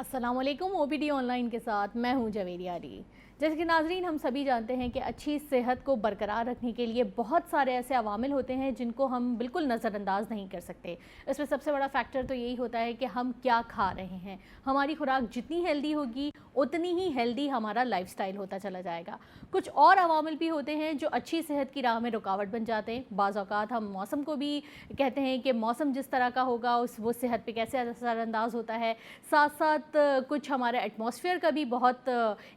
अस्सलाम वालेकुम। OBD online के साथ मैं हूं जवेरिया अली। जैसे कि नाजरीन, हम सभी जानते हैं कि अच्छी सेहत को बरकरार रखने के लिए बहुत सारे ऐसे अवामिल होते हैं जिनको हम बिल्कुल नज़रअंदाज नहीं कर सकते। इसमें सबसे बड़ा फैक्टर तो यही होता है कि हम क्या खा रहे हैं। हमारी खुराक जितनी हेल्दी होगी उतनी ही हेल्दी हमारा लाइफस्टाइल होता चला जाएगा। कुछ और अवामिल भी होते हैं जो अच्छी सेहत की राह में रुकावट बन जाते हैं। बाज़ औक़ात हम मौसम को भी कहते हैं कि मौसम जिस तरह का होगा वो सेहत पे कैसे असरअंदाज होता है। साथ साथ कुछ हमारे एटमॉस्फेयर का भी बहुत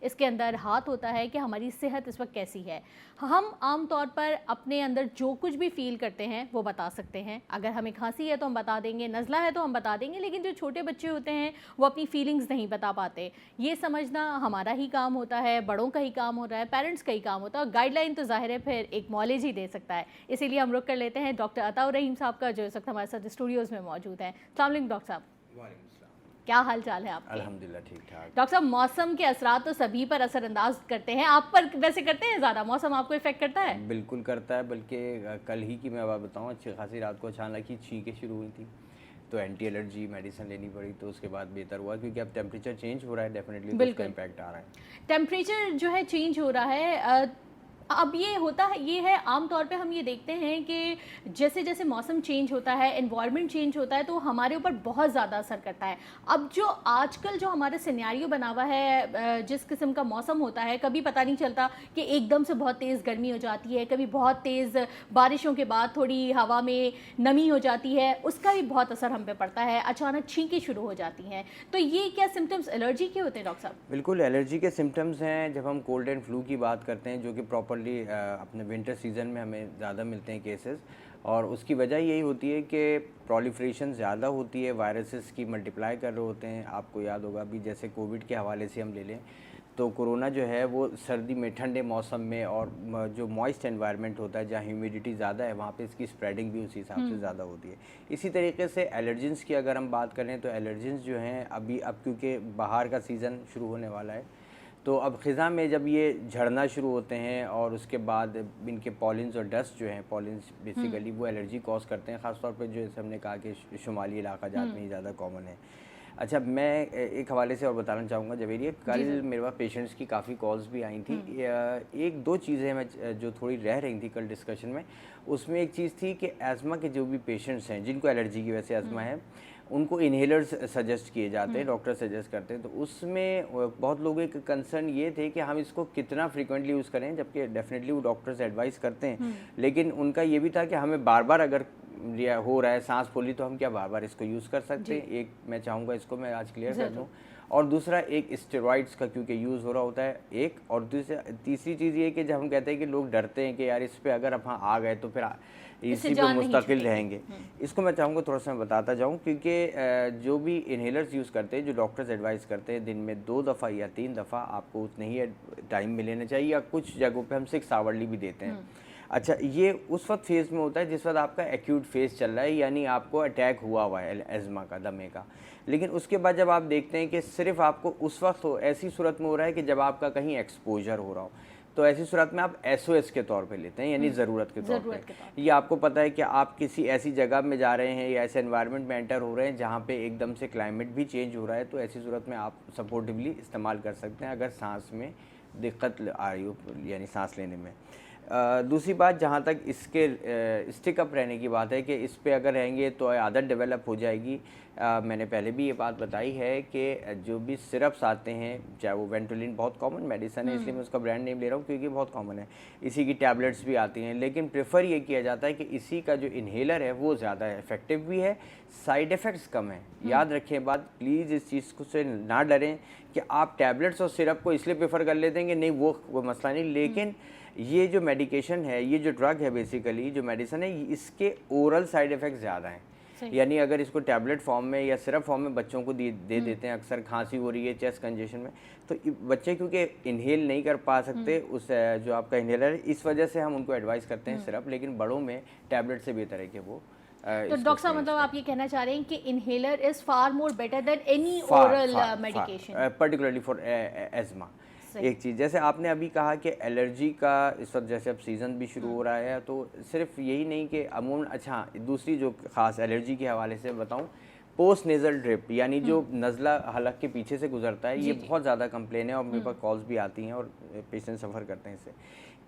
इसके अंदर हाथ होता है कि हमारी सेहत इस वक्त कैसी है। हम आम तौर पर अपने अंदर जो कुछ भी फील करते हैं वो बता सकते हैं। अगर हमें खांसी है तो हम बता देंगे, नज़ला है तो हम बता देंगे, लेकिन जो छोटे बच्चे होते हैं वो अपनी फीलिंग्स नहीं बता पाते। ये समझना हमारा ही काम होता है, बड़ों का ही काम होता है, पेरेंट्स का ही काम होता है। और गाइडलाइन तो ज़ाहिर है फिर एक मौलेज ही दे सकता है। इसीलिए हम रुक कर लेते हैं डॉक्टर अताउर रहीम साहब का, जो इस वक्त हमारे साथ स्टूडियोज़ में मौजूद हैं। अस्सलाम वालेकुम डॉक्टर साहब, क्या हाल चाल है आपके? अल्हम्दुलिल्लाह ठीक ठाक। डॉक्टर साहब, मौसम के असरात तो सभी पर असरअंदाज करते हैं, आप पर वैसे करते हैं? ज़्यादा मौसम आपको इफेक्ट करता है? बिल्कुल करता है, बल्कि कल ही की मैं बात बताऊँ, अच्छी खासी रात को अचानक ही छींकें शुरू हुई थी, तो एंटी एलर्जी मेडिसिन लेनी पड़ी। तो उसके बाद बेहतर हुआ, क्योंकि अब टेम्परेचर चेंज हो रहा है, डेफिनेटली तो उसका इम्पैक्ट आ रहा है। टेम्परेचर जो है चेंज हो रहा है। अब ये होता है, ये है आम तौर पे हम ये देखते हैं कि जैसे जैसे मौसम चेंज होता है, एनवायरनमेंट चेंज होता है, तो हमारे ऊपर बहुत ज़्यादा असर करता है। अब जो आजकल जो हमारा सिनेरियो बना हुआ है, जिस किस्म का मौसम होता है, कभी पता नहीं चलता कि एकदम से बहुत तेज़ गर्मी हो जाती है, कभी बहुत तेज़ बारिशों के बाद थोड़ी हवा में नमी हो जाती है, उसका भी बहुत असर हम पे पड़ता है। अचानक छींकें शुरू हो जाती हैं। तो ये क्या सिम्टम्स एलर्जी के होते हैं डॉक्टर साहब? बिल्कुल एलर्जी के सिम्टम्स हैं। जब हम कोल्ड एंड फ्लू की बात करते हैं, जो कि प्रॉपरली अपने विंटर सीजन में हमें ज़्यादा मिलते हैं केसेस, और उसकी वजह यही होती है कि प्रोलिफ्रेशन ज़्यादा होती है, वायरसेस की मल्टीप्लाई कर रहे होते हैं। आपको याद होगा अभी जैसे कोविड के हवाले से हम ले लें, तो कोरोना जो है वो सर्दी में, ठंडे मौसम में, और जो मॉइस्ट एनवायरनमेंट होता है जहाँ ह्यूमिडिटी ज़्यादा है, वहाँ पे इसकी स्प्रेडिंग भी उसी हिसाब से ज़्यादा होती है। इसी तरीके से एलर्जेंस की अगर हम बात करें, तो एलर्जेंस जो हैं अभी, अब क्योंकि बाहर का सीज़न शुरू होने वाला है, तो अब ख़िज़ा में जब ये झड़ना शुरू होते हैं, और उसके बाद इनके पॉलिन्स और डस्ट जो हैं, पॉलिन्स बेसिकली वो एलर्जी कॉज करते हैं, ख़ासतौर पे जो जैसे हमने कहा कि शुमाली इलाका जात में ही ज़्यादा कॉमन है। अच्छा, मैं एक हवाले से और बताना चाहूँगा जवेरिया, कल मेरे पास पेशेंट्स की काफ़ी कॉल्स भी आई थी। एक दो चीज़ें मैं जो थोड़ी रह रही थी कल डिस्कशन में, उसमें एक चीज़ थी कि एज़मा के जो भी पेशेंट्स हैं जिनको एलर्जी की वजह से एज़मा है, उनको इन्हेलर्स सजेस्ट किए जाते हैं, डॉक्टर सजेस्ट करते हैं। तो उसमें बहुत लोगों के कंसर्न ये थे कि हम इसको कितना फ्रीक्वेंटली यूज़ करें, जबकि डेफिनेटली वो डॉक्टर्स एडवाइस करते हैं, लेकिन उनका ये भी था कि हमें बार बार अगर हो रहा है सांस फूली, तो हम क्या बार बार इसको यूज़ कर सकते हैं। एक मैं चाहूँगा इसको मैं आज क्लियर कर दूँ। और दूसरा, एक स्टेरॉइड्स का क्योंकि यूज़ हो रहा होता है एक, और तीसरी चीज़ ये कि जब हम कहते हैं कि लोग डरते हैं कि यार इस पे अगर हम आ गए तो फिर इसी पे मुस्तकिल रहेंगे, इसको मैं चाहूँगा थोड़ा सा मैं बताता जाऊँ, क्योंकि जो भी इन्हेलर्स यूज़ करते हैं, जो डॉक्टर्स एडवाइस करते हैं, दिन में 2 दफ़ा या 3 दफ़ा आपको उतने ही टाइम में लेना चाहिए, या कुछ जगहों पे हम 6 आवरली भी देते हैं। अच्छा, ये उस वक्त फेज़ में होता है जिस वक्त आपका एक्यूट फेज़ चल रहा है, यानी आपको अटैक हुआ हुआ है एज़मा का, दमे का। लेकिन उसके बाद जब आप देखते हैं कि सिर्फ आपको उस वक्त ऐसी सूरत में हो रहा है कि जब आपका कहीं एक्सपोजर हो रहा हो, तो ऐसी सूरत में आप एसओएस के तौर पे लेते हैं, यानी ज़रूरत के तौर पे। ये आपको पता है कि आप किसी ऐसी जगह में जा रहे हैं या ऐसे एनवायरनमेंट में एंटर हो रहे हैं जहाँ पे एकदम से क्लाइमेट भी चेंज हो रहा है, तो ऐसी सूरत में आप सपोर्टिवली इस्तेमाल कर सकते हैं अगर सांस में दिक्कत आ रही हो, यानी सांस लेने में। दूसरी बात, जहाँ तक इसके स्टिक अप रहने की बात है कि इस पे अगर रहेंगे तो आदत डेवलप हो जाएगी। मैंने पहले भी ये बात बताई है कि जो भी सिरप्स आते हैं, चाहे वो वेंटोलिन बहुत कॉमन मेडिसन है, इसलिए मैं उसका ब्रांड नेम ले रहा हूँ क्योंकि बहुत कॉमन है, इसी की टैबलेट्स भी आती हैं, लेकिन प्रेफर ये किया जाता है कि इसी का जो इन्हेलर है वो ज़्यादा इफेक्टिव भी है, साइड इफ़ेक्ट्स कम है। याद रखें बात, प्लीज़ इस चीज़ को से ना डरें कि आप टैबलेट्स और सिरप को इसलिए प्रेफर कर लेते हैं कि नहीं वो मसला नहीं, लेकिन ये जो मेडिकेशन है, ये जो ड्रग है, बेसिकली जो मेडिसिन है, इसके ओरल साइड इफ़ेक्ट्स ज़्यादा हैं। यानी अगर इसको टैबलेट फॉर्म में या सिरप फॉर्म में बच्चों को दे देते हैं, अक्सर खांसी हो रही है, चेस्ट कंजेशन में, तो बच्चे क्योंकि इन्हेल नहीं कर पा सकते उस जो आपका इन्हेलर है, इस वजह से हम उनको एडवाइस करते हैं सिरप, लेकिन बड़ों में टैबलेट से बेहतर है कि वो। तो डॉक्टर साहब, मतलब आप ये कहना चाह रहे हैं कि inhaler is far more better than any oral medication, particularly for asthma. एक चीज़, जैसे आपने अभी कहा कि एलर्जी का इस वक्त जैसे अब सीज़न भी शुरू हो रहा है, तो सिर्फ यही नहीं कि अमूमन, अच्छा दूसरी जो ख़ास एलर्जी के हवाले से बताऊं, पोस्ट नेजल ड्रिप यानी जो नज़ला हलक के पीछे से गुजरता है, ये बहुत ज़्यादा कंप्लेन है और मेरे पास कॉल्स भी आती हैं और पेशेंट सफ़र करते हैं इससे।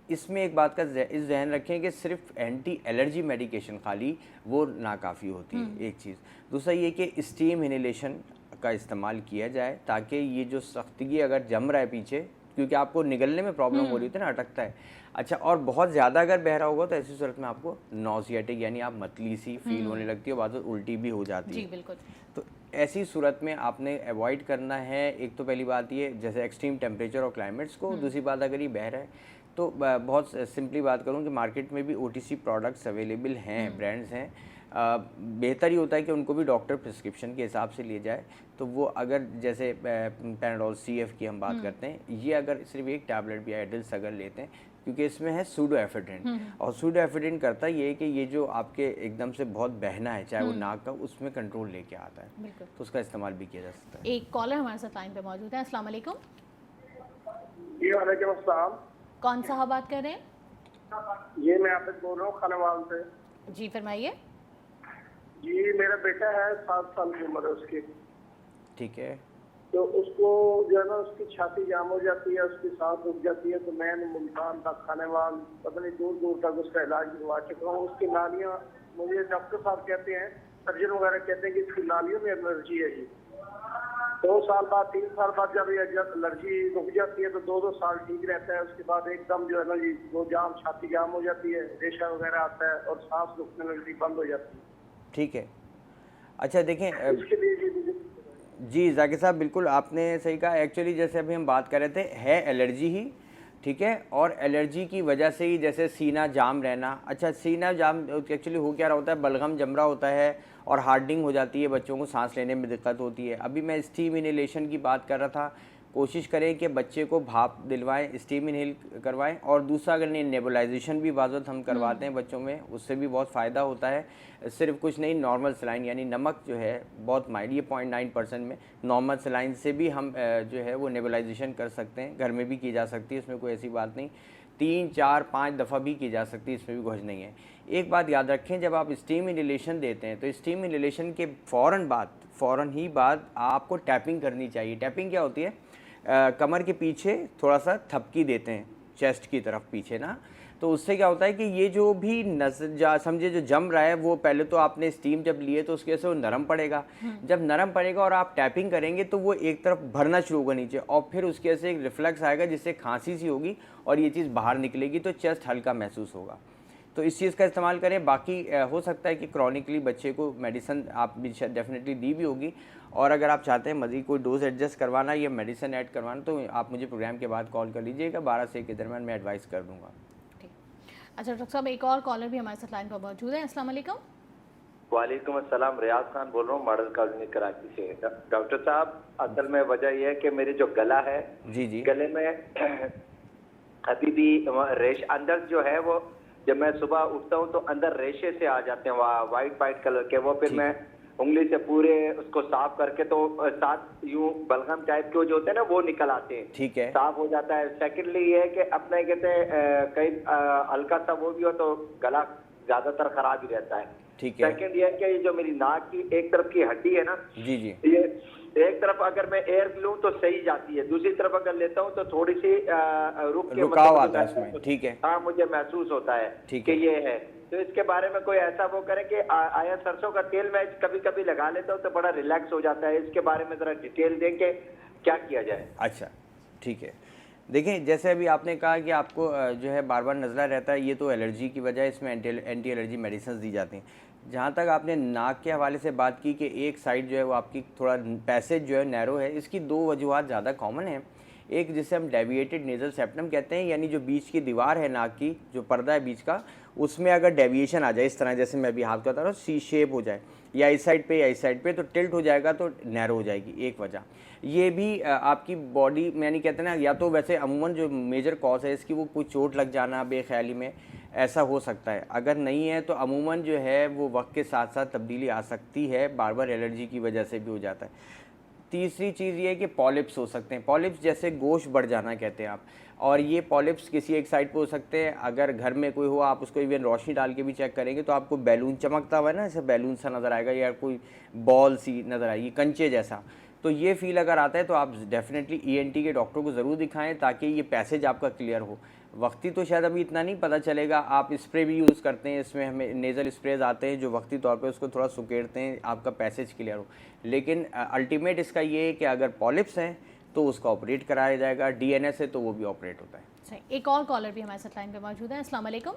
इसमें एक बात का इस ध्यान रखें कि सिर्फ एंटी एलर्जी मेडिकेशन खाली वो नाकाफ़ी होती है, एक चीज़। दूसरा ये कि स्टीम इनहेलेशन का इस्तेमाल किया जाए ताकि ये जो सख्तगी अगर जम रहा है पीछे, क्योंकि आपको निगलने में प्रॉब्लम हो रही होती है ना, अटकता है। अच्छा, और बहुत ज़्यादा अगर बहरा होगा तो ऐसी सूरत में आपको नॉसियाटिक यानी आप मतली सी फील होने लगती है, बाद में उल्टी भी हो जाती है। जी बिल्कुल। तो ऐसी सूरत में आपने अवॉइड करना है। एक तो पहली बात ये, जैसे एक्सट्रीम टेम्परेचर और क्लाइमेट्स को। दूसरी बात, अगर ये बह रहा है तो बहुत सिंपली बात करूँ कि मार्केट में भी OTC प्रोडक्ट्स अवेलेबल हैं, ब्रांड्स हैं। बेहतर ही होता है कि उनको भी डॉक्टर प्रिस्क्रिप्शन के हिसाब से लिए जाए। तो वो अगर जैसे पैनाडोल CF की हम बात करते हैं, ये अगर सिर्फ एक टैबलेट भी एडल्ट अगर लेते हैं, क्योंकि इसमें है सूडोएफेड्रिन, और सूडोएफेड्रिन करता ये है कि ये जो आपके एकदम से बहुत बहना है, चाहे वो नाक का, उसमें कंट्रोल लेके आता है, तो उसका इस्तेमाल भी किया जा सकता है। एक कॉलर हमारे साथ लाइन पे मौजूद है। अस्सलाम वालेकुम। जी वालेकुम अस्सलाम। कौन साहब बात कर रहे हैं? ये मैं आपसे बोल रहा हूँ खानेवाल से। जी फरमाइए। जी मेरा बेटा है, 7 साल की उम्र है उसकी। ठीक है। तो उसको जो है ना, उसकी छाती जाम हो जाती है, उसकी सांस रुक जाती है। तो मैं मुल्तान तक, खानेवाल, पता नहीं दूर दूर तक उसका इलाज करवा चुका हूँ। उसकी नालियाँ, मुझे डॉक्टर साहब कहते हैं, सर्जन वगैरह कहते हैं कि इसकी नालियों में एलर्जी है जी। 2 साल बाद, 3 साल बाद जब ये एलर्जी रुक जाती है तो 2-2 साल ठीक रहता है। उसके बाद एकदम जो है ना जी, वो जाम, छाती जाम हो जाती है, रेशा वगैरह आता है और सांस रुकने लगती, बंद हो जाती है। ठीक है। अच्छा देखें, इसके लिए जी जाकिर साहब, बिल्कुल आपने सही कहा। एक्चुअली जैसे अभी हम बात कर रहे थे, है एलर्जी ही, ठीक है। और एलर्जी की वजह से ही जैसे सीना जाम रहना। अच्छा, सीना जाम एक्चुअली हो क्या रहा होता है, बलगम जम रहा होता है और हार्डनिंग हो जाती है, बच्चों को सांस लेने में दिक्कत होती है। अभी मैं स्टीम इनहेलेशन की बात कर रहा था। कोशिश करें कि बच्चे को भाप दिलवाएं, स्टीम इनहेल करवाएं। और दूसरा, अगर नहीं, नेबुलाइजेशन भी बाज़त हम करवाते हैं बच्चों में, उससे भी बहुत फ़ायदा होता है। सिर्फ कुछ नहीं, नॉर्मल सलाइन यानी नमक जो है बहुत माइल्ड, ये 0.9% में, नॉर्मल सलाइन से भी हम जो है वो नेबुलाइजेशन कर सकते हैं। घर में भी की जा सकती है, इसमें कोई ऐसी बात नहीं। 3, 4, 5 दफ़ा भी की जा सकती है, इसमें भी कुछ नहीं है। एक बात याद रखें, जब आप स्टीम इनहेलेशन देते हैं तो स्टीम इनहेलेशन के फ़ौरन ही बाद आपको टैपिंग करनी चाहिए। टैपिंग क्या होती है? कमर के पीछे थोड़ा सा थपकी देते हैं, चेस्ट की तरफ पीछे ना। तो उससे क्या होता है कि ये जो भी समझे जो जम रहा है, वो पहले तो आपने स्टीम जब लिए तो उसकी वजह से वो नरम पड़ेगा। जब नरम पड़ेगा और आप टैपिंग करेंगे तो वो एक तरफ भरना शुरू होगा नीचे, और फिर उसकी वजह से एक रिफ्लेक्स आएगा जिससे खांसी सी होगी और ये चीज़ बाहर निकलेगी, तो चेस्ट हल्का महसूस होगा। तो इस चीज़ का इस्तेमाल करें। बाकी हो सकता है कि क्रॉनिकली बच्चे को मेडिसिन आप भी डेफिनेटली दी भी होगी, और अगर आप चाहते हैं मज़ीद कोई डोज एडजस्ट करवाना या मेडिसिन ऐड करवाना तो आप मुझे प्रोग्राम के बाद कॉल कर लीजिएगा। 12 से 1 के दरमियान मैं एडवाइस कर दूँगा। ठीक। अच्छा डॉक्टर साहब, एक और कॉलर भी हमारे साथ लाइन पर मौजूद है। अस्सलाम वालेकुम। वालेकुम अस्सलाम। रियाज खान बोल रहा हूँ, मॉडल कॉलोनी कराची से। डॉक्टर साहब, असल में वजह यह है कि मेरे जो गला है, जी गले में अभी भी रेश अंदर जो है वो, जब मैं सुबह उठता हूँ तो अंदर रेशे से आ जाते हैं वाइट कलर के। वो फिर मैं उंगली से पूरे उसको साफ करके तो साथ यूं बलगम टाइप के जो होते हैं ना, वो निकल आते हैं। ठीक है, साफ हो जाता है। सेकेंडली ये है कि अपने कहते हैं कहीं हल्का सा वो भी हो तो गला ज्यादातर खराब ही रहता है। ठीक है। सेकेंड ये है कि जो मेरी नाक की एक तरफ की हड्डी है ना, जी जी, ये एक तरफ अगर मैं एयर लूं तो सही जाती है, दूसरी तरफ अगर लेता हूं तो थोड़ी सी रुकाव आता है इसमें। ठीक है, हाँ, मुझे महसूस होता है ठीक कि है। ये है। तो इसके बारे में कोई ऐसा वो करें कि आया सरसों का तेल मैं कभी कभी लगा लेता हूँ तो बड़ा रिलैक्स हो जाता है। इसके बारे में जरा डिटेल दें कि क्या किया जाए। अच्छा ठीक है। देखिए, जैसे अभी आपने कहा कि आपको जो है बार बार नज़ला रहता है, ये तो एलर्जी की वजह है, इसमें एंटी एलर्जी मेडिसिन दी जाती हैं। जहाँ तक आपने नाक के हवाले से बात की कि एक साइड जो है वो आपकी थोड़ा पैसेज जो है नैरो है, इसकी 2 वजूहत ज़्यादा कॉमन है। एक जिसे हम डेविएटेड नेज़ल सेप्टम कहते हैं, यानी जो बीच की दीवार है नाक की, जो पर्दा है बीच का, उसमें अगर डेविएशन आ जाए, इस तरह जैसे मैं अभी हाथ करता हूँ, सी शेप हो जाए, या इस साइड पे या इस साइड पे, तो टिल्ट हो जाएगा तो नैरो हो जाएगी, एक वजह। ये भी आपकी बॉडी में, यानी कहते हैं ना, या तो वैसे अमूमन जो मेजर कॉज है इसकी वो कोई चोट लग जाना बेख्याली में, ऐसा हो सकता है। अगर नहीं है तो अमूमन जो है वो वक्त के साथ साथ तब्दीली आ सकती है, बार बार एलर्जी की वजह से भी हो जाता है। तीसरी चीज़ ये है कि पॉलिप्स हो सकते हैं। पॉलिप्स जैसे गोश्त बढ़ जाना कहते हैं आप, और ये पॉलिप्स किसी एक साइड पे हो सकते हैं। अगर घर में कोई हो, आप उसको इवन रोशनी डाल के भी चेक करेंगे तो आपको बैलून चमकता हुआ है ना, ऐसे बैलून सा नज़र आएगा या कोई बॉल सी नज़र आएगी, कंचे जैसा। तो ये फील अगर आता है तो आप डेफिनेटली ईएनटी के डॉक्टर को ज़रूर दिखाएं ताकि ये पैसेज आपका क्लियर हो। वक्ती तो शायद अभी इतना नहीं पता चलेगा। आप स्प्रे भी यूज़ करते हैं, इसमें हमें नेज़ल स्प्रेज आते हैं जो वक्ती तौर पे उसको थोड़ा सुकेड़ते हैं, आपका पैसेज क्लियर हो। लेकिन अल्टीमेट इसका ये है कि अगर पॉलिप्स हैं तो उसका ऑपरेट कराया जाएगा, डीएनएस है तो वो भी ऑपरेट होता है। सही। एक और कॉलर भी हमारे साथ लाइन पे मौजूद है। अस्सलाम वालेकुम।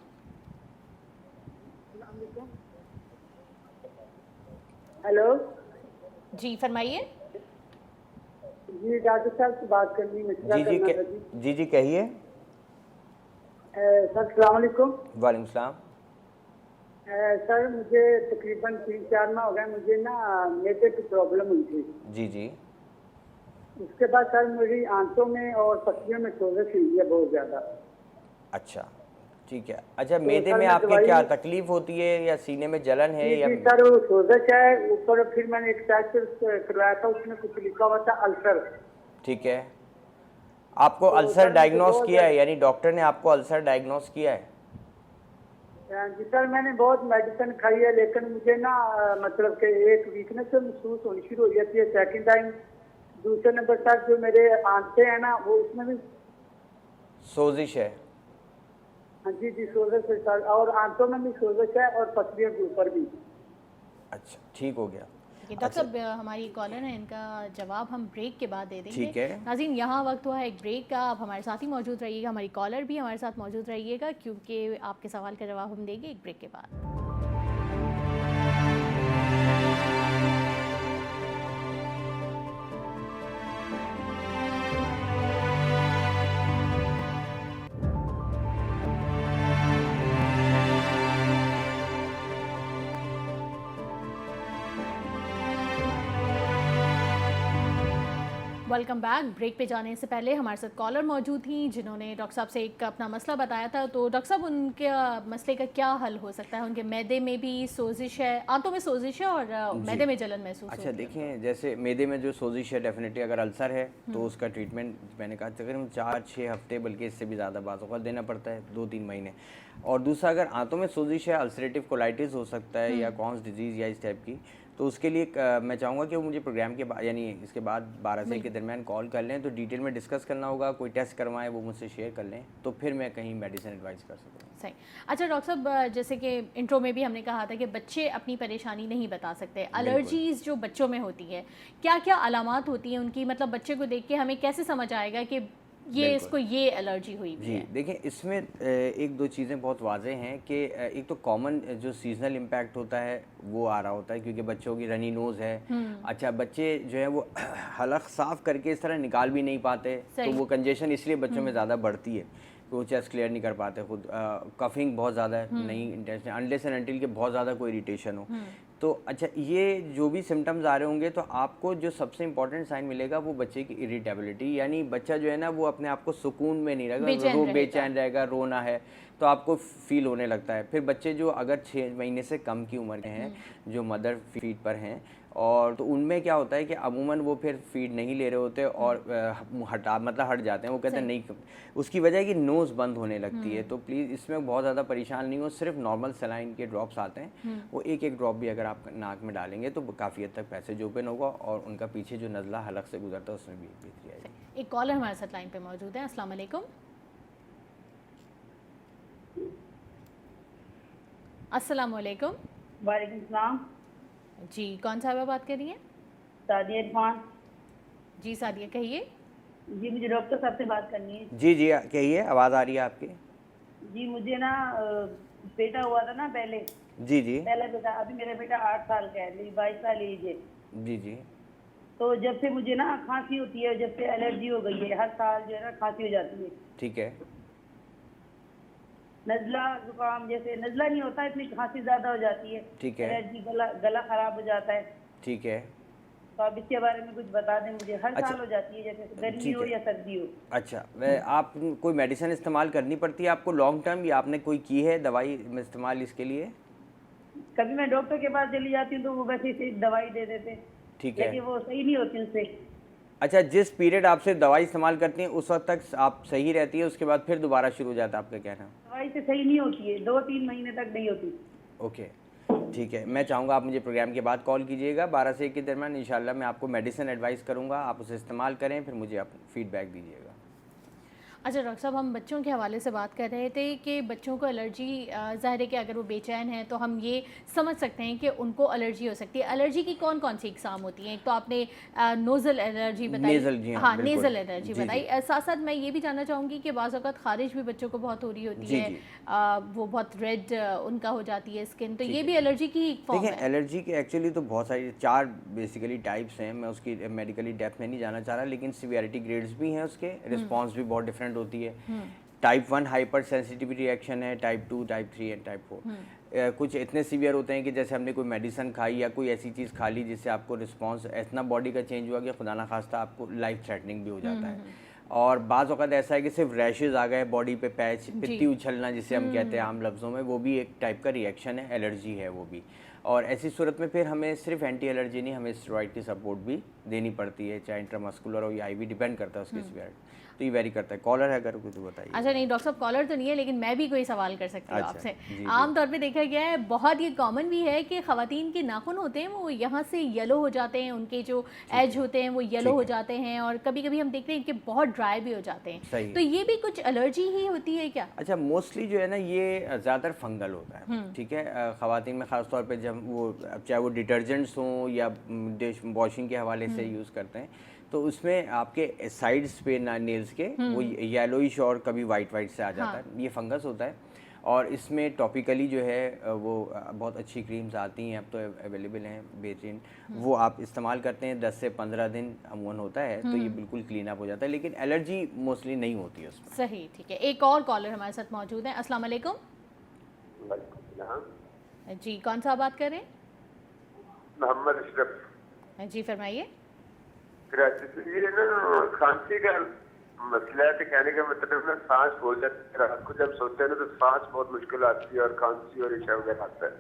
हेलो जी फरमाइए। जी, डॉक्टर साहब से बात करनी है, मशवरा जी जी करना था जी। जी कहिए। सर अस्सलाम वालेकुम। वालेकुम सलाम। सर मुझे तकरीबन 3-4 माह हो गए, मुझे ना मैदे की प्रॉब्लम हुई थी। जी जी। उसके बाद सर मेरी आंतों में और पसलियों में सोजश हुई है बहुत ज़्यादा। अच्छा ठीक है। अच्छा, तो मैदे सर में मैं आपके दवाई- क्या तकलीफ होती है या सीने में जलन है जी या? जी सर, वो सोजश है ऊपर। फिर मैंने एक टेस्ट करवाया था, उसमें कुछ लिखा हुआ था अल्सर। ठीक है। आपको तो अल्सर सर मुझे डायग्नोस बहुत किया है, यानी डॉक्टर ने आपको अल्सर डायग्नोस किया है? जी सर, मैंने बहुत मेडिसिन खाई है, लेकिन मुझे ना मतलब कि एक वीकनेस महसूस होनी शुरू हो जाती है सेकंड टाइम। दूसरे नंबर सर जो मेरे आंखें हैं ना, वो उसमें भी सोजिश है? हाँ जी जी सोजश है सर, और आंखों में भी सोजश है और पसलियों के ऊपर भी। अच्छा ठीक हो गया। ठीक है डॉक्टर साहब, हमारी कॉलर है, इनका जवाब हम ब्रेक के बाद दे देंगे। ठीक है। नाज़रीन, यहाँ वक्त हुआ है एक ब्रेक का। आप हमारे साथ ही मौजूद रहिएगा, हमारी कॉलर भी हमारे साथ मौजूद रहिएगा, क्योंकि आपके सवाल का जवाब हम देंगे एक ब्रेक के बाद। Welcome back. ब्रेक पे जाने से पहले हमारे साथ कॉलर मौजूद थी जिन्होंने डॉक्टर साहब से एक अपना मसला बताया था। तो डॉक्टर साहब, उनके मसले का क्या हल हो सकता है? उनके मैदे में भी सोजिश है, आंतों में सोजिश है और मैदे में जलन महसूस अच्छा होती है। देखिए, जैसे मैदे में जो सोजिश है, डेफिनेटली अगर अल्सर है तो उसका ट्रीटमेंट मैंने कहा तकरीबन 4-6 हफ्ते, बल्कि इससे भी ज़्यादा बात होगा देना पड़ता है, 2-3 महीने। और दूसरा, अगर आंतों में सोजिश है, अल्सरेटिव कोलाइटिस हो सकता है या कॉन्स डिजीज़ या इस टाइप की, तो उसके लिए मैं चाहूँगा कि वो मुझे प्रोग्राम के बाद, यानी इसके बाद 12 से के दरमियान कॉल कर लें, तो डिटेल में डिस्कस करना होगा। कोई टेस्ट करवाएं, वो मुझसे शेयर कर लें, तो फिर मैं कहीं मेडिसिन एडवाइस कर सकूँ। सही। अच्छा डॉक्टर साहब, जैसे कि इंट्रो में भी हमने कहा था कि बच्चे अपनी परेशानी नहीं बता सकते। एलर्जीज जो बच्चों में होती है, क्या क्या अलामात होती हैं उनकी? मतलब बच्चे को देख के हमें कैसे समझ आएगा कि ये इसको ये एलर्जी हुई हुई जी है? देखिए, इसमें एक दो चीज़ें बहुत वाज़ेह हैं कि एक तो कॉमन जो सीजनल इम्पैक्ट होता है वो आ रहा होता है, क्योंकि बच्चों की रनी नोज़ है। अच्छा, बच्चे जो है वो हलक साफ़ करके इस तरह निकाल भी नहीं पाते, तो वो कंजेशन इसलिए बच्चों में ज़्यादा बढ़ती है कि वो चेस्ट क्लियर नहीं कर पाते खुद। कफिंग बहुत ज़्यादा है, नहीं इंटेंशन, अनलेस एंड अनटिल के बहुत ज़्यादा कोई इरिटेशन हो। तो अच्छा, ये जो भी सिम्टम्स आ रहे होंगे, तो आपको जो सबसे इंपॉर्टेंट साइन मिलेगा वो बच्चे की इरिटेबिलिटी, यानी बच्चा जो है ना वो अपने आप को सुकून में नहीं रहेगा, बेचैन रहेगा, रोना है तो आपको फील होने लगता है। फिर बच्चे जो अगर 6 महीने से कम की उम्र के हैं, जो मदर फीड पर हैं, और तो उनमें क्या होता है कि अमूमन वो फिर फीड नहीं ले रहे होते और हट जाते हैं। वो कहते हैं नहीं, उसकी वजह है कि नोज़ बंद होने लगती है। तो प्लीज़ इसमें बहुत ज़्यादा परेशान नहीं हो, सिर्फ नॉर्मल सलाइन के ड्रॉप्स आते हैं, वो एक एक ड्रॉप भी अगर आप नाक में डालेंगे तो काफ़ी हद तक पैसेज ओपन होगा और उनका पीछे जो नज़ला हलक से गुजरता है उसमें भी बेहतरी आएगी। एक कॉलर हमारे साथ लाइन पे मौजूद है। अस्सलाम वालेकुम। अस्सलाम वालेकुम। वालेकुम सलाम। जी, कौन साहबा बात कर रही हैं? सादिया इरफान। जी सादिया, कहिए। जी, मुझे डॉक्टर साहब से बात करनी है। जी जी कहिए, आवाज़ आ रही है आपकी। जी, मुझे ना बेटा हुआ था ना पहले, जी जी। पहला बेटा। अभी मेरा बेटा 8 साल का है, मेरी 22 साल एज है। जी जी। तो जब से मुझे ना खांसी होती है, जब से एलर्जी हो गई है, हर साल जो है ना खांसी हो जाती है। ठीक है। नज़ला जुकाम, जैसे नज़ला नहीं होता, इतनी खांसी ज्यादा हो जाती है। ठीक है। एलर्जी, गला खराब हो जाता है। ठीक है। तो आप इसके बारे में कुछ बता दें मुझे। हर अच्छा, साल हो जाती है, जैसे गर्मी ठीक हो है। या सर्दी हो। अच्छा, वह आप कोई मेडिसिन इस्तेमाल करनी पड़ती है आपको लॉन्ग टर्म, या आपने कोई की है दवाई इस्तेमाल इसके लिए? कभी मैं डॉक्टर के पास चली जाती हूँ तो वो वैसे ही दवाई दे देते। ठीक है। लेकिन वो सही नहीं होती उससे। अच्छा, जिस पीरियड आपसे दवाई इस्तेमाल करती हैं उस वक्त तक आप सही रहती है, उसके बाद फिर दोबारा शुरू हो जाता है, आपका कहना? दवाई से सही नहीं होती है, 2-3 महीने तक नहीं होती। ओके, ठीक है। मैं चाहूँगा आप मुझे प्रोग्राम के बाद कॉल कीजिएगा 12 से 1 के दरमियान। इंशाल्लाह मैं आपको मेडिसिन एडवाइस करूँगा, आप उसे इस्तेमाल करें, फिर मुझे आप फीडबैक दीजिएगा। अच्छा डॉक्टर साहब, हम बच्चों के हवाले से बात कर रहे थे कि बच्चों को एलर्जी, ज़ाहिर है कि अगर वो बेचैन हैं तो हम ये समझ सकते हैं कि उनको एलर्जी हो सकती है। एलर्जी की कौन कौन सी इकसाम होती हैं? एक तो आपने नोज़ल एलर्जी बताई, नेज़ल, जी हाँ, हाँ बिल्कुल। नेज़ल एलर्जी जी, बताई। जी। साथ साथ मैं ये भी जानना चाहूँगी कि बाज़ औक़ात ख़ारिश भी बच्चों को बहुत हो रही होती जी, है, जी। वो बहुत रेड उनका हो जाती है स्किन, तो ठीक ये है। भी एलर्जी की एक फॉर्म देखिए, है। एलर्जी के एक्चुअली तो बहुत सारी 4 बेसिकली टाइप्स हैं। मैं उसकी मेडिकली डेप्थ में नहीं जाना चाह रहा, लेकिन सीवियरिटी ग्रेड्स भी हैं उसके, रिस्पॉन्स भी बहुत डिफरेंट होती है। टाइप 1 हाइपर सेंसिटिविटी रिएक्शन है, टाइप 2, टाइप 3 एंड टाइप 4। कुछ इतने सीवियर होते हैं कि जैसे हमने कोई मेडिसिन खाई या कोई ऐसी चीज़ खा ली जिससे आपको रिस्पॉन्स इतना बॉडी का चेंज हुआ कि खुदा ना खास्ता आपको लाइफ थ्रेटनिंग भी हो जाता है। और बाज़ वक़्त ऐसा है कि सिर्फ रैशेज़ आ गए बॉडी पे, पैच, पित्ती उछलना जिसे हम कहते हैं आम लफ्ज़ों में, वो भी एक टाइप का रिएक्शन है, एलर्जी है वो भी। और ऐसी सूरत में फिर हमें सिर्फ एंटी एलर्जी नहीं, हमें स्टेरॉइड की सपोर्ट भी देनी पड़ती है, चाहे इंट्रामस्कुलर हो या आईवी, डिपेंड करता है उसकी सीवियरिटी। तो ये वेरी करता है। कॉलर है अगर कुछ बताइए। अच्छा नहीं डॉक्टर साहब, कॉलर तो नहीं है, लेकिन मैं भी कोई सवाल कर सकती हूँ अच्छा, आपसे। जी, जी। आमतौर पे देखा गया है, बहुत ये कॉमन भी है कि ख़वातीन के नाखून होते हैं वो यहाँ से येलो हो जाते हैं, उनके जो एज होते हैं वो येलो हो जाते हैं, और कभी कभी हम देखते हैं कि बहुत ड्राई भी हो जाते हैं। सही। तो ये भी कुछ एलर्जी ही होती है क्या? अच्छा, मोस्टली जो है ना ये ज़्यादातर फंगल होता है, ठीक है। ख़वातीन में ख़ास तौर पे जब वो, चाहे वो डिटर्जेंट्स हों या डिश वॉशिंग के हवाले से यूज़ करते हैं, तो उसमें आपके साइड्स पे ना नेल्स के वो येलोइश और कभी वाइट से आ जाता है, ये फंगस होता है। और इसमें टॉपिकली जो है वो बहुत अच्छी क्रीम्स आती हैं, अब तो अवेलेबल हैं बेहतरीन, वो आप इस्तेमाल करते हैं, 10 से 15 दिन अमूमन होता है, तो ये बिल्कुल क्लीन अप हो जाता है, लेकिन एलर्जी मोस्टली नहीं होती है उसमें। सही, ठीक है। एक और कॉलर हमारे साथ मौजूद है। अस्सलाम वालेकुम। जी, कौन सा बात कर रहे हैं? मोहम्मद अशरफ। जी फरमाइए। कराची से। ये ना खांसी का मसला है, तो कहने का मतलब ना सांस हो जाती है, रात को जब सोते हैं ना तो सांस बहुत मुश्किल आती है और खांसी और इशा वगैरह आता है।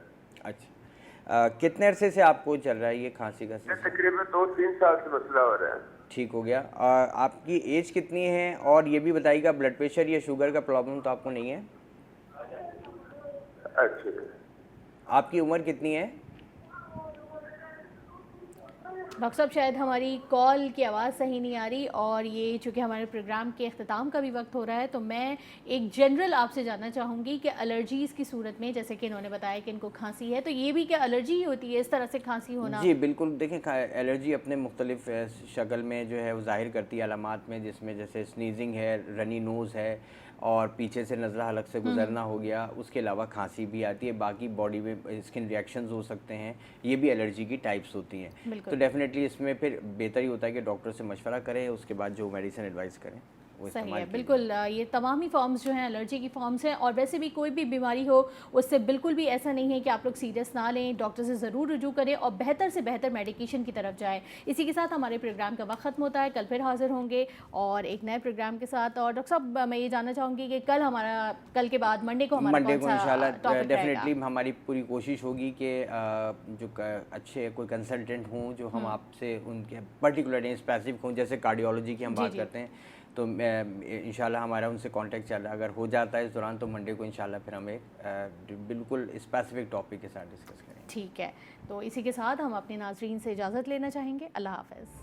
अच्छा, कितने अरसे से आपको चल रहा है ये खांसी का सिलसिला? तकरीबन 2-3 साल से मसला हो रहा है। ठीक हो गया। आपकी एज कितनी है, और ये भी बताइएगा ब्लड प्रेशर या शुगर का प्रॉब्लम तो आपको नहीं है? अच्छा, आपकी उम्र कितनी है? डॉक्टर साहब, शायद हमारी कॉल की आवाज़ सही नहीं आ रही, और ये चूँकि हमारे प्रोग्राम के अख्ताम का भी वक्त हो रहा है, तो मैं एक जनरल आपसे जानना चाहूँगी कि एलर्जीज़ की सूरत में, जैसे कि इन्होंने बताया कि इनको खांसी है, तो ये भी क्या एलर्जी ही होती है, इस तरह से खांसी होना? जी बिल्कुल। देखें, एलर्जी अपने मुख्तलिफ शक्ल में जो है वो ज़ाहिर करती है अलामात में, जिसमें जैसे स्नीजिंग है, रनी नोज़ है, और पीछे से नज़ला हलक से गुजरना हो गया, उसके अलावा खांसी भी आती है, बाकी बॉडी में स्किन रिएक्शंस हो सकते हैं, ये भी एलर्जी की टाइप्स होती हैं। तो डेफिनेटली इसमें फिर बेहतर ही होता है कि डॉक्टर से मशवरा करें, उसके बाद जो मेडिसिन एडवाइस करें वो सही इस्तेमाल है, कीजिए। बिल्कुल। ये तमाम ही फॉर्म्स जो हैं एलर्जी की फॉर्म्स हैं, और वैसे भी कोई भी बीमारी हो उससे बिल्कुल भी ऐसा नहीं है कि आप लोग सीरियस ना लें, डॉक्टर से ज़रूर रुजू करें और बेहतर से बेहतर मेडिकेशन की तरफ जाएं। इसी के साथ हमारे प्रोग्राम का वक्त ख़त्म होता है। कल फिर हाजिर होंगे और एक नए प्रोग्राम के साथ। और डॉक्टर साहब, मैं ये जानना चाहूँगी कि कल के बाद मंडे को इंशाल्लाह डेफिनेटली हमारी पूरी कोशिश होगी कि जो अच्छे कोई कंसल्टेंट हों जो हम आपसे उनके पर्टिकुलर स्पेसिफिक हों, जैसे कार्डियोलॉजी की हम बात करते हैं, तो इंशाल्लाह हमारा उनसे कांटेक्ट चल रहा है। अगर हो जाता है इस दौरान तो मंडे को इंशाल्लाह फिर हम एक बिल्कुल स्पेसिफिक टॉपिक के साथ डिस्कस करेंगे। ठीक है, तो इसी के साथ हम अपने नाज़रीन से इजाज़त लेना चाहेंगे। अल्लाह हाफ़िज़।